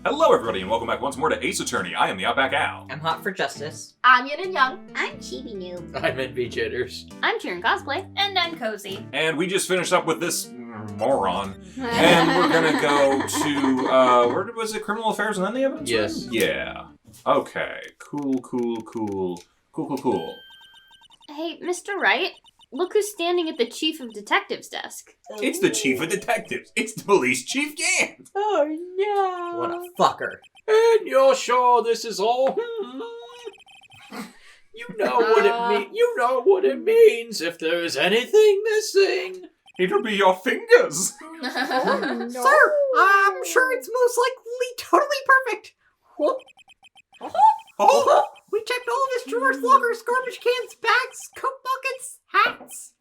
Hello everybody and welcome back once more to Ace Attorney. I am TheOutbackAl. I'm hot for justice. I'm Yin&Jung. I'm Chibi Noob. I'm NV Jitters. I'm CheerandCosplay. And I'm Kozi. And we just finished up with this moron. And we're gonna go to, where was it, Criminal Affairs and then the evidence? Yes. Yeah. Okay. Cool. Hey, Mr. Wright, look who's standing at the Chief of Detectives desk. It's the Chief of Detectives. It's the Police Chief Gant. Oh no! What a fucker. And you're sure this is all? You know what it means if there's anything missing. It'll be your fingers. Oh, no. Sir, I'm sure it's most likely totally perfect. Oh. We checked all of his drawers, lockers, garbage cans, bags, coat buckets, hats.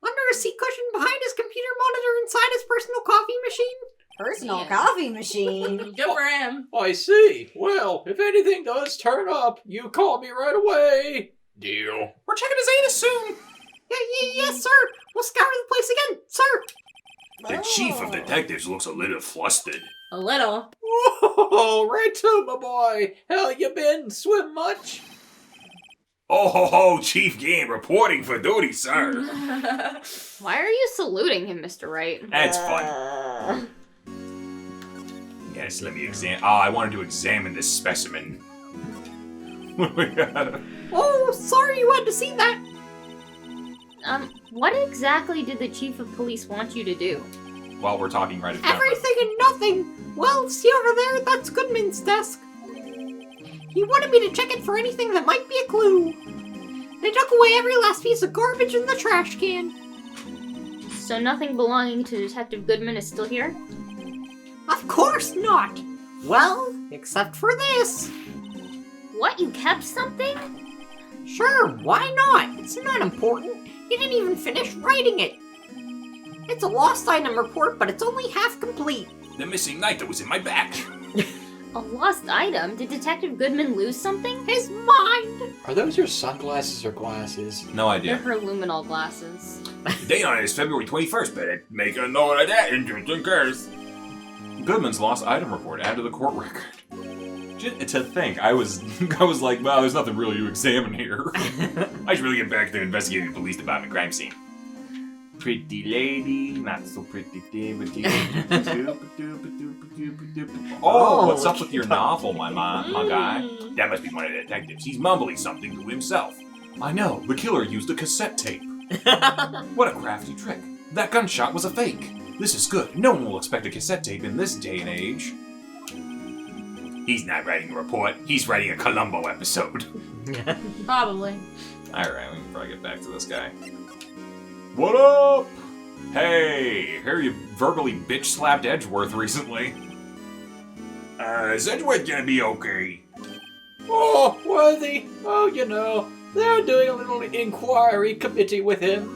Under a seat cushion, behind his computer monitor, inside his personal coffee machine. Personal coffee machine. Good for him. I see. Well, if anything does turn up, you call me right away. Deal. We're checking his anus soon. Yes, sir. We'll scour the place again, sir. The Chief of Detectives looks a little flustered. A little. Oh, right to my boy. How you been? Swim much? Oh, Chief Gant reporting for duty, sir. Why are you saluting him, Mr. Wright? That's fun. Yes, let me examine. I wanted to examine this specimen. We got Oh, sorry you had to see that. What exactly did the Chief of Police want you to do? while we're talking right at the Everything and nothing. Well, see over there? That's Goodman's desk. He wanted me to check it for anything that might be a clue. They took away every last piece of garbage in the trash can. So nothing belonging to Detective Goodman is still here? Of course not. Well, except for this. What, you kept something? Sure, why not? It's not important. He didn't even finish writing it. It's a lost item report, but it's only half complete. The missing knife that was in my back. A lost item? Did Detective Goodman lose something? His mind. Are those your sunglasses or glasses? No They're idea. her luminol glasses. The date on it is February 21st, but I'd make a note of that in just in case. Goodman's lost item report added to the court record. Just to think, I was like, wow, there's nothing really to examine here. I should really get back to the investigating police department crime scene. Pretty lady, not so pretty. Oh, what's up with your novel, my guy? That must be one of the detectives. He's mumbling something to himself. I know, the killer used a cassette tape. What a crafty trick. That gunshot was a fake. This is good. No one will expect a cassette tape in this day and age. He's not writing a report. He's writing a Columbo episode. Probably. Alright, we can probably get back to this guy. What up? Hey, hear you verbally bitch-slapped Edgeworth recently. Is Edgeworth gonna be okay? Oh, Worthy. Oh, you know, they're doing a little inquiry committee with him.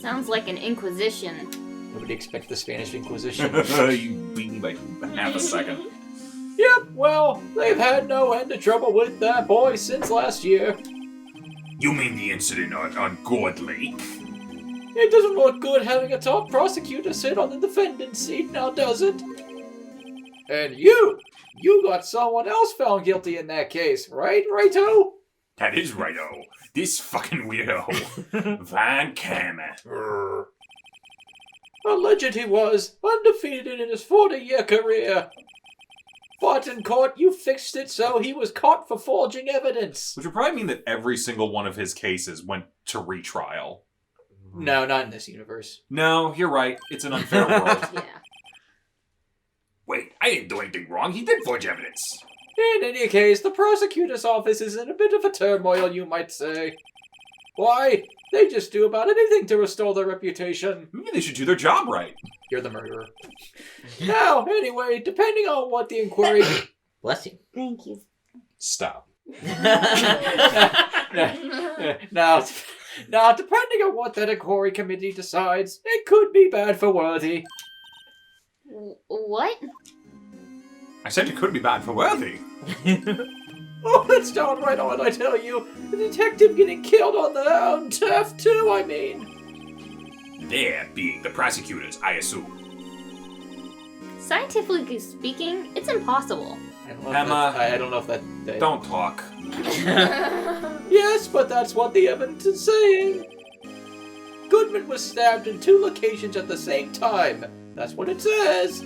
Sounds like an inquisition. Nobody expects the Spanish Inquisition. You beat me by half a second. Yep, well, they've had no end of trouble with that boy since last year. You mean the incident on Gourd Lake? It doesn't look good having a top prosecutor sit on the defendant's seat, now does it? And you got someone else found guilty in that case, right, Righto? That is righto. This fucking weirdo. Van Kammer. Alleged he was, undefeated in his 40-year career. But in court, you fixed it so he was caught for forging evidence. Which would probably mean that every single one of his cases went to retrial. No, not in this universe. No, you're right. It's an unfair world. Yeah. Wait, I didn't do anything wrong. He did forge evidence. In any case, the prosecutor's office is in a bit of a turmoil, you might say. Why? They just do about anything to restore their reputation. Maybe they should do their job right. You're the murderer. Now, anyway, depending on what the inquiry... Bless you. Thank you. Stop. Now, depending on what that inquiry committee decides, it could be bad for Worthy. What? I said it could be bad for Worthy. Oh, that's downright odd, I tell you. The detective getting killed on their own turf, too, I mean. There being the prosecutors, I assume. Scientifically speaking, it's impossible. Emma, I don't know if that... Don't talk. Yes, but that's what the evidence is saying. Goodman was stabbed in 2 locations at the same time. That's what it says.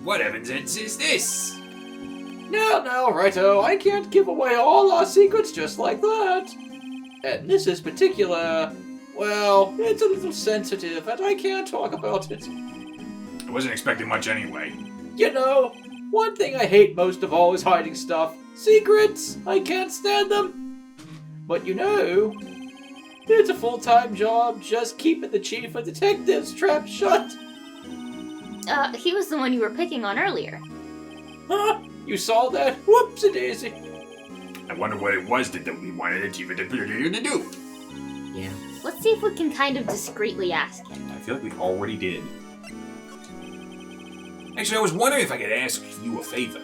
What evidence is this? Now, righto, I can't give away all our secrets just like that. And this is particular... Well, it's a little sensitive, and I can't talk about it. I wasn't expecting much anyway. You know, one thing I hate most of all is hiding stuff. Secrets! I can't stand them. But you know, it's a full-time job just keeping the chief of detectives trapped shut. He was the one you were picking on earlier. Huh? You saw that? Whoopsie-daisy. I wonder what it was that we wanted the chief of detectives to do. Yeah. Let's see if we can kind of discreetly ask him. I feel like we already did. Actually, I was wondering if I could ask you a favor.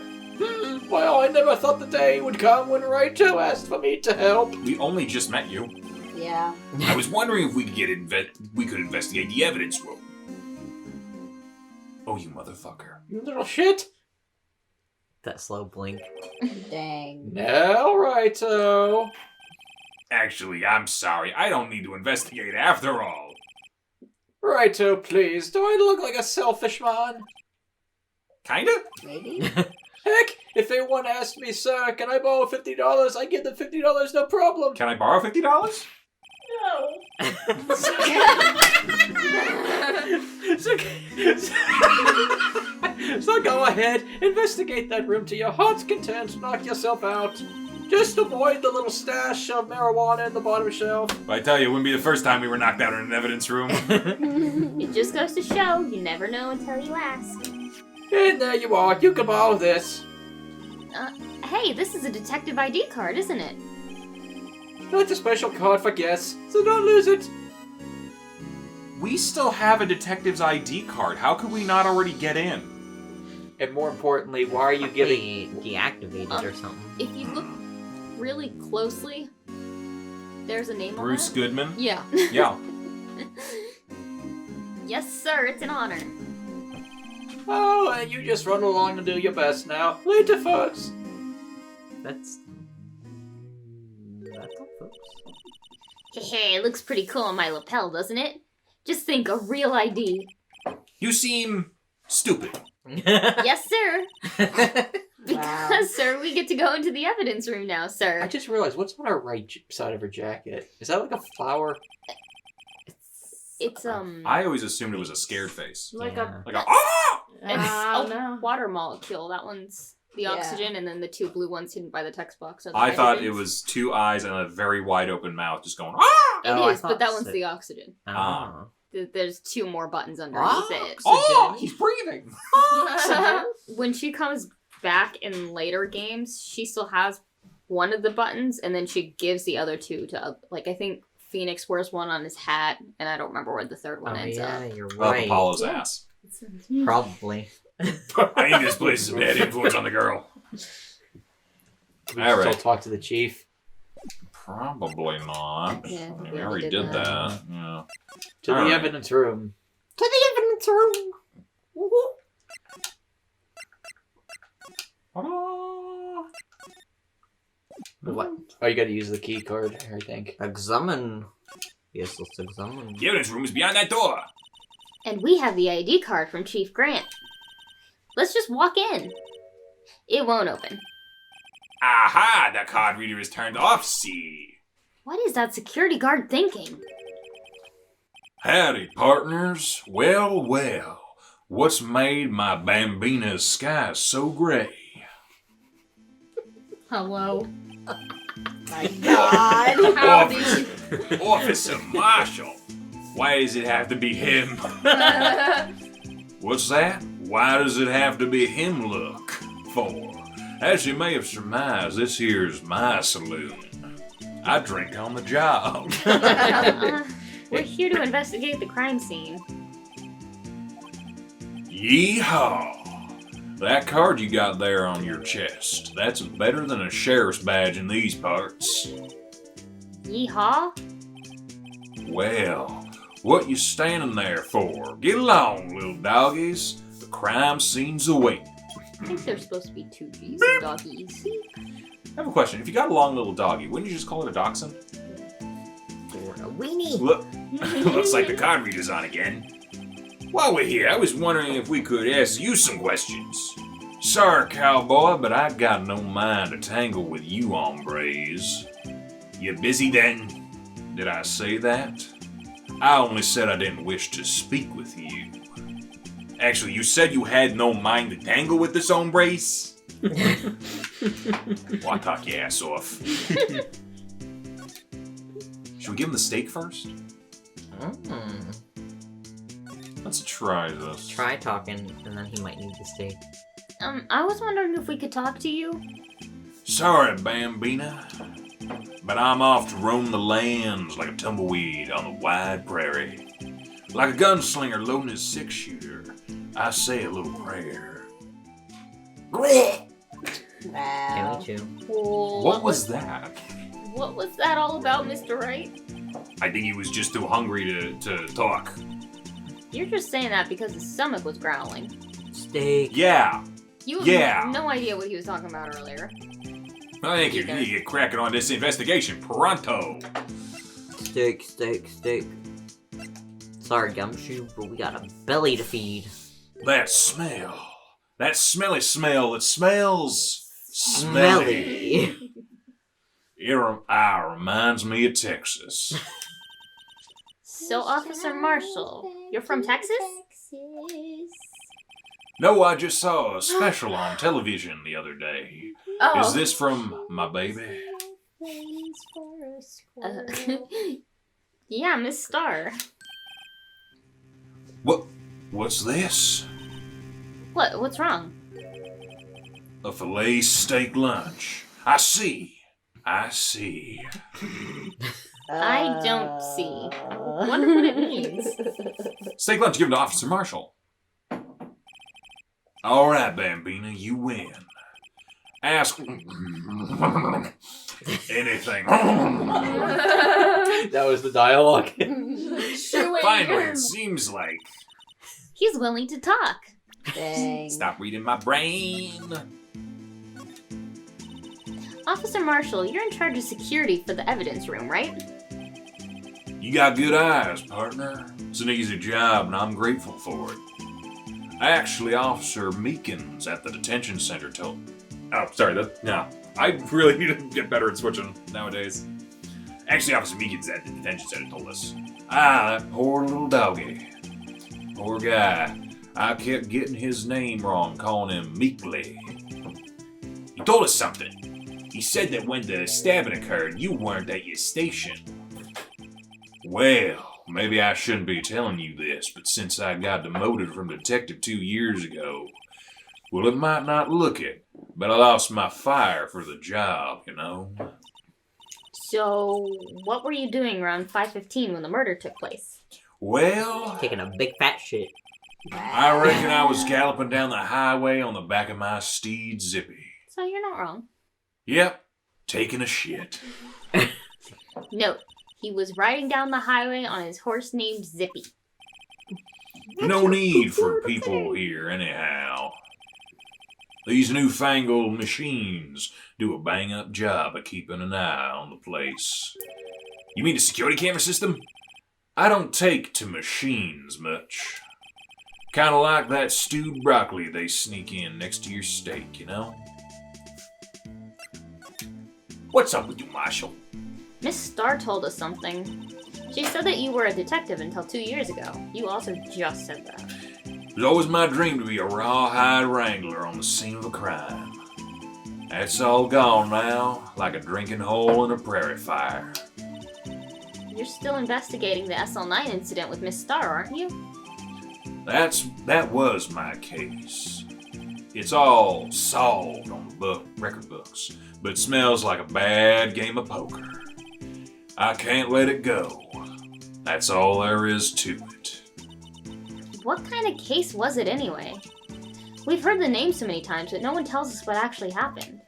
Well, I never thought the day would come when Rachel asked for me to help. We only just met you. Yeah. I was wondering if we could investigate the evidence room. Oh, you motherfucker. You little shit. That slow blink. Dang. Now, righto. Actually, I'm sorry. I don't need to investigate after all. Righto, please. Do I look like a selfish man? Kinda? Maybe? Heck, if anyone asked me, sir, can I borrow $50? I give them $50, no problem. Can I borrow $50? So go ahead, investigate that room to your heart's content, knock yourself out. Just avoid the little stash of marijuana in the bottom shelf. I tell you, it wouldn't be the first time we were knocked out in an evidence room. It just goes to show, you never know until you ask. And there you are, you can borrow this. Hey, this is a detective ID card, isn't it? That's a special card for guests, so don't lose it. We still have a detective's ID card. How could we not already get in? And more importantly, why are you giving... Deactivated or something. If you look really closely, there's a name Bruce on Goodman? it. Yeah. Yeah. Yes, sir, it's an honor. Oh, and you just run along and do your best now. Later, folks. That's all, folks. Hey, it looks pretty cool on my lapel, doesn't it? Just think, a real ID. You seem stupid. Yes, sir. Because, Wow. sir, we get to go into the evidence room now, sir. I just realized, what's on her right side of her jacket? Is that like a flower? It's, I always assumed it was a scared face. Like Yeah. Like a, ah! it's Oh, a no. water molecule. That one's the Yeah. oxygen, and then the 2 blue ones hidden by the text box are the I thought it hydrogens. was 2 eyes and a very wide open mouth just going, ah! It Oh, I is, but thought that one's so. the oxygen. Ah. There's 2 more buttons underneath it. Oh, he's breathing. When she comes back in later games, she still has one of the buttons, and then she gives the other 2 to, like, I think Phoenix wears one on his hat, and I don't remember where the third one Oh ends yeah, up. you're Up right. Apollo's Yeah. ass. Probably. I think this place is a bad influence on the girl. We All still right. talk to the chief. Probably not. Yeah, We already did that. Yeah. To All the right. evidence room. To the evidence room. What? Oh, you gotta use the key card, I think. Examine. Yes, let's examine. The evidence room is behind that door. And we have the ID card from Chief Grant. Let's just walk in. It won't open. Aha! The card reader is turned off, see? What is that security guard thinking? Howdy, partners. Well, well. What's made my Bambina's sky so gray? Hello. My God. Howdy. Officer Marshall. Why does it have to be him? What's that? Why does it have to be him, look? For, as you may have surmised, this here's my saloon. I drink on the job. We're here to investigate the crime scene. Yeehaw! That card you got there on your chest, that's better than a sheriff's badge in these parts. Yeehaw? Well, what you standing there for? Get along, little doggies. the crime scenes await. I think there's supposed to be 2 G's in doggies. I have a question. If you got a long little doggy, wouldn't you just call it a dachshund? Or a weenie. Look, looks like the card reader's on again. While we're here, I was wondering if we could ask you some questions. Sorry, cowboy, but I got no mind to tangle with you hombres. You busy then? Did I say that? I only said I didn't wish to speak with you. Actually, you said you had no mind to tangle with this hombres? Well, I'll talk your ass off. Should we give him the steak first? Let's try this. Try talking, and then he might need the steak. I was wondering if we could talk to you. Sorry, Bambina, but I'm off to roam the lands like a tumbleweed on the wide prairie. Like a gunslinger loading his 6-shooter, I say a little prayer. Can Wow. we chew? What was that? What was that all about, Mr. Wright? I think he was just too hungry to talk. You're just saying that because his stomach was growling. Steak. Yeah, You Yeah. have no idea what he was talking about earlier. I think you need to get cracking on this investigation pronto. Steak, steak, steak. Sorry, Gumshoe, but we got a belly to feed. That smell. That smelly smell that smells smelly. It reminds me of Texas. So, Officer Marshall, you're from Texas? No, I just saw a special on television the other day. Oh. Is this from my baby? Yeah, Miss Star. What's this? What's wrong? A filet steak lunch. I see. I don't see. Wonder what it means. Steak lunch given to Officer Marshall. All right, Bambina, you win. Ask anything. That was the dialogue. Finally, it seems like. He's willing to talk. Dang. Stop reading my brain. Officer Marshall, you're in charge of security for the evidence room, right? You got good eyes, partner. It's an easy job, and I'm grateful for it. Actually, Officer Meekins at the detention center told. Oh, sorry. I really need to get better at switching nowadays. Actually, Officer Meekins at the detention center told us. That poor little doggy. Poor guy. I kept getting his name wrong, calling him Meekly. He told us something. He said that when the stabbing occurred, you weren't at your station. Well, maybe I shouldn't be telling you this, but since I got demoted from detective 2 years ago, well, it might not look it, but I lost my fire for the job, you know? So, what were you doing around 5:15 when the murder took place? Well, Taking a big fat shit. I reckon I was galloping down the highway on the back of my steed, Zippy. So you're not wrong. Yep, taking a shit. Note, he was riding down the highway on his horse named Zippy. No need for people here, anyhow. These newfangled machines do a bang-up job of keeping an eye on the place. You mean the security camera system? I don't take to machines much. Kinda like that stewed broccoli they sneak in next to your steak, you know? What's up with you, Marshall? Miss Star told us something. She said that you were a detective until 2 years ago. You also just said that. It was always my dream to be a rawhide wrangler on the scene of a crime. That's all gone now, like a drinking hole in a prairie fire. You're still investigating the SL9 incident with Miss Star, aren't you? That was my case. It's all solved on the record books, but it smells like a bad game of poker. I can't let it go. That's all there is to it. What kind of case was it anyway? We've heard the name so many times, but no one tells us what actually happened.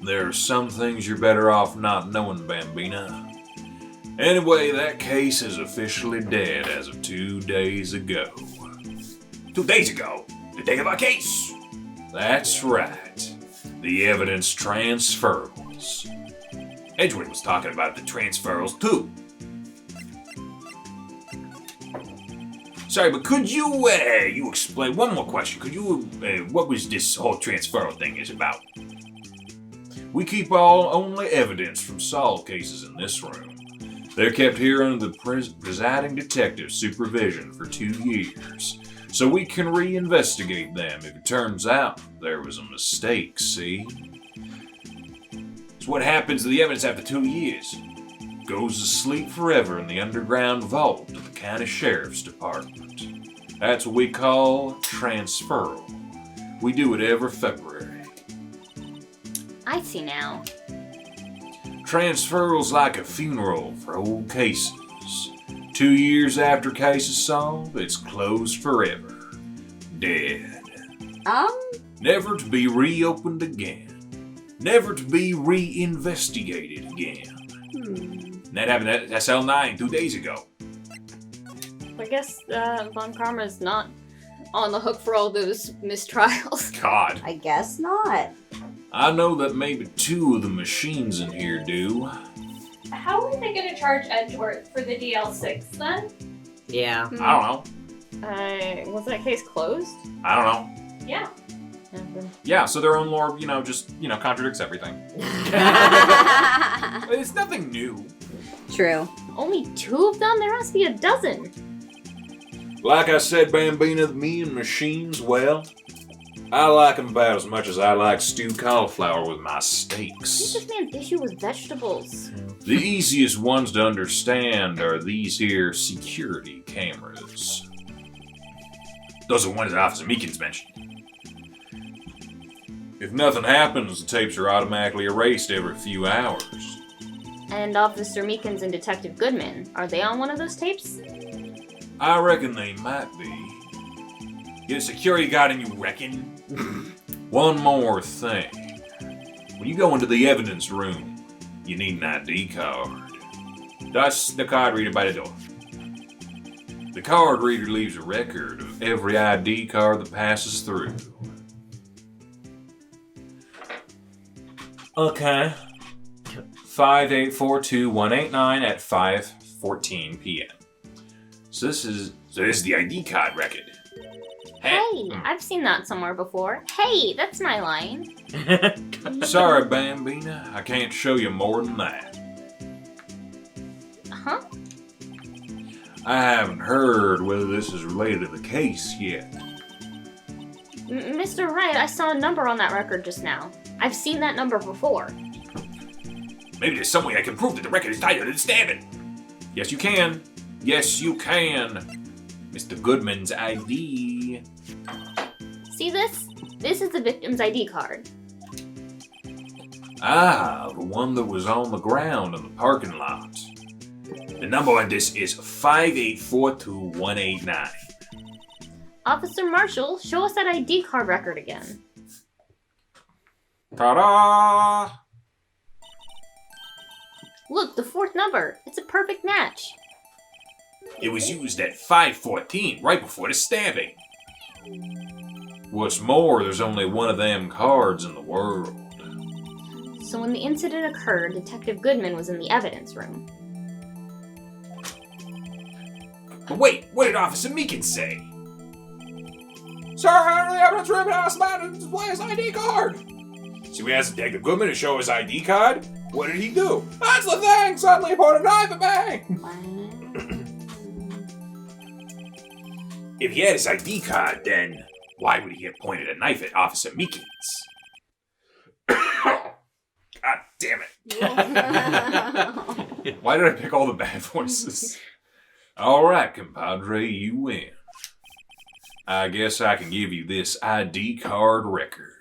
There are some things you're better off not knowing, Bambina. Anyway, that case is officially dead as of 2 days ago. 2 days ago, the day of our case. That's right. The evidence transfers. Edgeworth was talking about the transfers too. Sorry, but could you explain one more question? Could you, what was this whole transfer thing is about? We keep only evidence from solved cases in this room. They're kept here under the presiding detective's supervision for 2 years, so we can reinvestigate them if it turns out there was a mistake, see? It's what happens to the evidence after 2 years. Goes to sleep forever in the underground vault of the county sheriff's department. That's what we call transferal. We do it every February. I see now. Transferal's like a funeral for old cases. 2 years after case is solved, it's closed forever. Dead. Never to be reopened again. Never to be reinvestigated again. That happened at SL9 2 days ago. I guess Von Karma's not on the hook for all those mistrials. God. I guess not. I know that maybe 2 of the machines in here do. How are they going to charge Edgeworth for the DL6 then? Yeah. I don't know. Was that case closed? I don't know. Yeah. Yeah, so their own lore, just, contradicts everything. It's nothing new. True. Only 2 of them? There must be a dozen. Like I said, Bambina, me and machines, well, I like them about as much as I like stewed cauliflower with my I think steaks. this man's issue with vegetables. The easiest ones to understand are these here security cameras. Those are ones that Officer Meekins mentioned. If nothing happens, the tapes are automatically erased every few hours. And Officer Meekins and Detective Goodman, are they on one of those tapes? I reckon they might be. Get a security guard and you reckon? One more thing. When you go into the evidence room, you need an ID card. That's the card reader by the door. The card reader leaves a record of every ID card that passes through. Okay. 5842189 at 5:14 p.m. So this is the ID card record. Hey, I've seen that somewhere before. Hey, that's my line. Sorry, Bambina, I can't show you more than that. Huh? I haven't heard whether this is related to the case yet. Mr. Wright, I saw a number on that record just now. I've seen that number before. Maybe there's some way I can prove that the record is tied to the stabbing. Yes, you can. Yes, you can. Mr. Goodman's ID. See this? This is the victim's ID card. Ah, the one that was on the ground in the parking lot. The number on this is 5842189. Officer Marshall, show us that ID card record again. Ta-da! Look, the 4th number. It's a perfect match. It was used at 5:14, right before the stabbing. What's more, there's only one of them cards in the world. So when the incident occurred, Detective Goodman was in the evidence room. But wait, what did Officer Meekins say? Sir, I'm in the evidence room and I was about to display his ID card. So we asked Detective Goodman to show his ID card? What did he do? That's the thing! Suddenly he pointed a knife at me! If he had his ID card, then why would he have pointed a knife at Officer Meekins? God damn it. Why did I pick all the bad voices? Alright, compadre, you win. I guess I can give you this ID card record.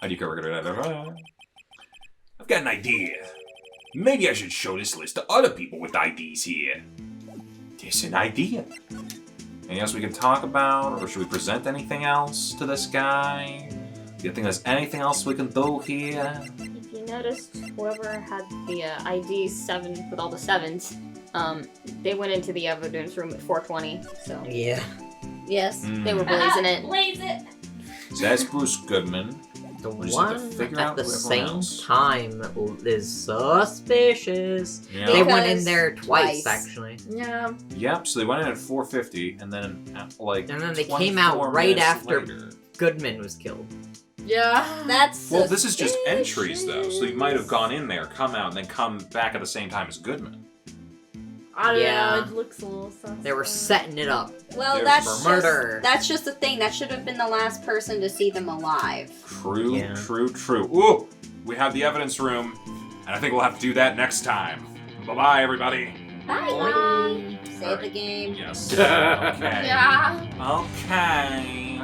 ID card record. I've got an idea. Maybe I should show this list to other people with IDs here. It's an idea. Anything else we can talk about? Or should we present anything else to this guy? Do you think there's anything else we can do here? If you noticed, whoever had the ID 7 with all the 7s, they went into the evidence room at 4:20, so... Yeah. Yes. They were blazing it. Blaze it. So that's Bruce Goodman. The We just have to one figure at out the who everyone same else. time is suspicious. Yeah. They went in Because there twice, twice. actually. Yeah. Yep, so they went in at 4:50, and then at, like. And then they 24 came out right minutes after later. Goodman was killed. Yeah. That's Well, this is just entries, though, so you might have gone in there, come out, and then come back at the same time as Goodman. I don't Yeah. know, it looks a little sus. They were setting it up. Well, There's that's murder. That's just the thing. That should have been the last person to see them alive. True, Yeah. true. Ooh, we have the evidence room, and I think we'll have to do that next time. Bye-bye, everybody. Bye. Save the game. Yes. Okay. Yeah. Okay.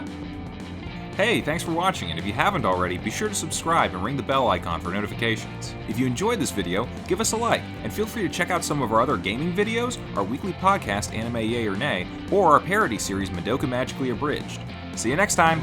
Hey, thanks for watching, and if you haven't already, be sure to subscribe and ring the bell icon for notifications. If you enjoyed this video, give us a like, and feel free to check out some of our other gaming videos, our weekly podcast Anime Yay or Nay, or our parody series Madoka Magically Abridged. See you next time!